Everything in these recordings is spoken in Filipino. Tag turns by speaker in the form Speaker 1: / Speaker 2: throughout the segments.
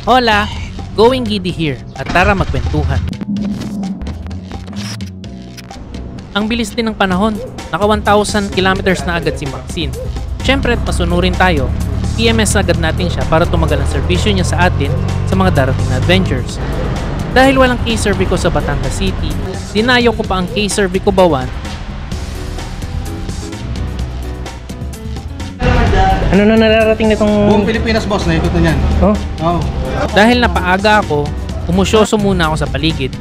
Speaker 1: Hola! Going giddy here at tara magkwentuhan. Ang bilis din ng panahon, naka 1,000 kilometers na agad si Maxine. Siyempre at masunurin tayo, PMS agad natin siya para tumagal ang serbisyo niya sa atin sa mga darating na adventures. Dahil walang K-Survey ko sa Batangas City, dinayo ko pa ang K-Survey ko Bawan. Ano na nararating nitong...
Speaker 2: Buong Pilipinas, boss, naikot na yan.
Speaker 1: Oh?
Speaker 2: Oo.
Speaker 1: Dahil napaaga ako, umusyoso muna ako sa paligid.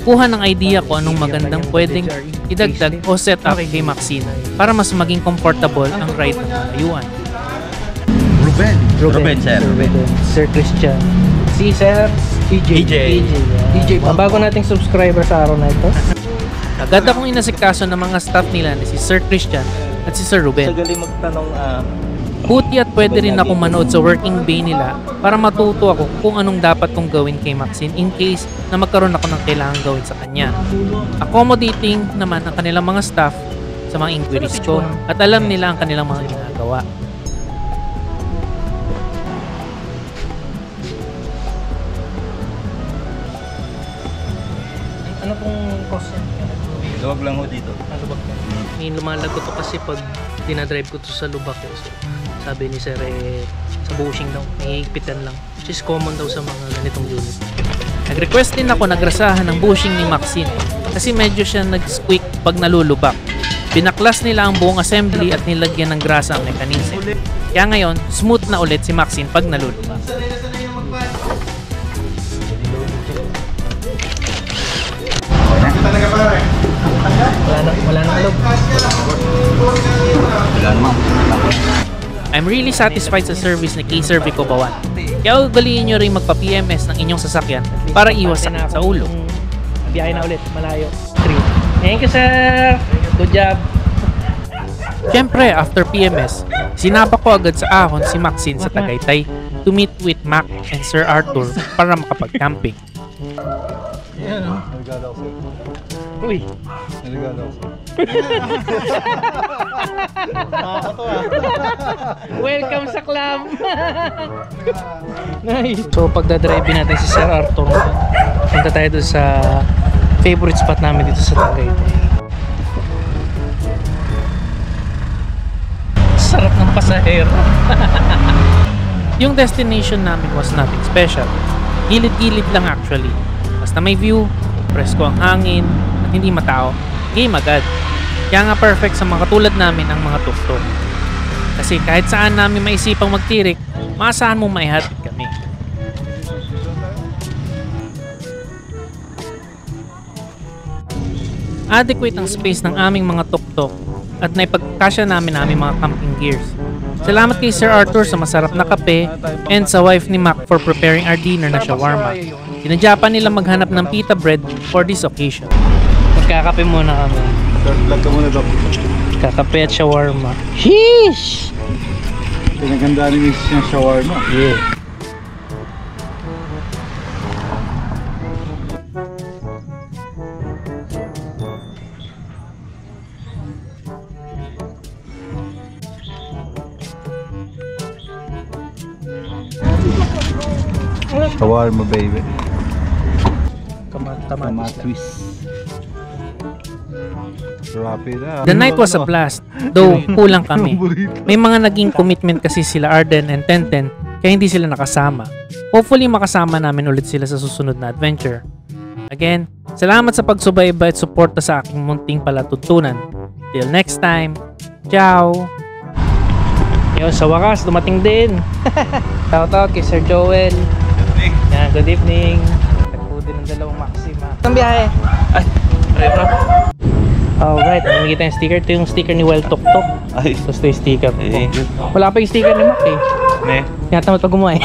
Speaker 1: Kuha ng idea ko anong magandang pwedeng idagdag o set up kay Maxine para mas maging comfortable ang ride ng malayuan.
Speaker 2: Ruben, sir.
Speaker 1: Sir Christian. Si Sir
Speaker 2: EJ.
Speaker 1: Bago nating subscriber sa araw na ito. Agad akong inasikaso ng mga staff nila ni si Sir Christian at si Sir Ruben.
Speaker 3: Galing magtanong,
Speaker 1: Buti at pwede rin ako manood sa working bay nila para matuto ako kung anong dapat kong gawin kay Maxine in case na magkaroon ako ng kailangan gawin sa kanya. Accommodating naman ang kanilang mga staff sa mga inquiries ko at alam nila ang kanilang mga ginagawa. Ano pong cost yan?
Speaker 3: Luwag lang ho dito.
Speaker 1: Lubak yan. May lumalagot to kasi pag dinadrive ko to sa lubak eh. So, sabi ni Sir sa bushing daw, may higpitan lang. Which is common daw sa mga ganitong unit. Nag-request din ako nagrasahan ng bushing ni Maxine kasi medyo siya nag-squeak pag nalulubak. Pinaklas nila ang buong assembly at nilagyan ng grasa ang mechanism. Kaya ngayon, smooth na ulit si Maxine pag nalulubak. Wala nang alog. I'm really satisfied sa service ni K-Survey ko Bawan. Kaya ugaliin nyo rin magpa-PMS ng inyong sasakyan para iwas sakit sa ulo. Biyahe na ulit, malayo. 3. Thank you, sir! Good job! Siyempre, after PMS, sinapa ko agad sa ahon si Maxine sa Tagaytay to meet with Mac and Sir Arthur para makapag-camping. Uy! Welcome sa club! Nice! So pagdadrive natin si Sir Arthur, punta tayo doon sa favorite spot namin dito sa Tagaytay. Sarap ng pasahero! Yung destination namin was nothing special. Gilid-gilid lang actually. Basta may view, presko ang hangin, at hindi matao, game agad. Kaya nga perfect sa mga katulad namin ang mga tuk-tuk. Kasi kahit saan namin maisipang magtirik, maasahan mong maihatid kami. Adequate ang space ng aming mga tuk-tuk at naipagkasya namin aming mga camping gears. Salamat kay Sir Arthur sa masarap na kape and sa wife ni Mac for preparing our dinner na shawarma. Sinadya pa nila maghanap ng pita bread for this occasion. Magkakape muna kami.
Speaker 2: Vlog ka muna, Doc.
Speaker 1: Kakape at shawarma. Sheesh!
Speaker 2: Pinaganda ni Mrs. yung shawarma.
Speaker 1: Yeah.
Speaker 2: Shawarma, baby.
Speaker 1: Kamatis.
Speaker 2: Rapid na.
Speaker 1: The night was a blast, though kulang kami. May mga naging commitment kasi sila Arden and Tenten kaya hindi sila nakasama. Hopefully makasama namin ulit sila sa susunod na adventure. Again, salamat sa pagsubaybay at suporta sa aking munting palatuntunan. Till next time, ciao! Yun, sa wakas, dumating din. Shoutout kay Sir Joel. Yan, good evening. Tagpo din ng dalawang Maxima. Ang biyahe? Ay, bro. Alright, namigit tayong sticker. Ito yung sticker ni Well Tok Tok.
Speaker 3: Ay.
Speaker 1: Tapos ito yung sticker ko.
Speaker 3: Eh.
Speaker 1: Wala pa yung sticker ni Mac eh.
Speaker 3: Ne?
Speaker 1: Tinatamad pag gumawa eh.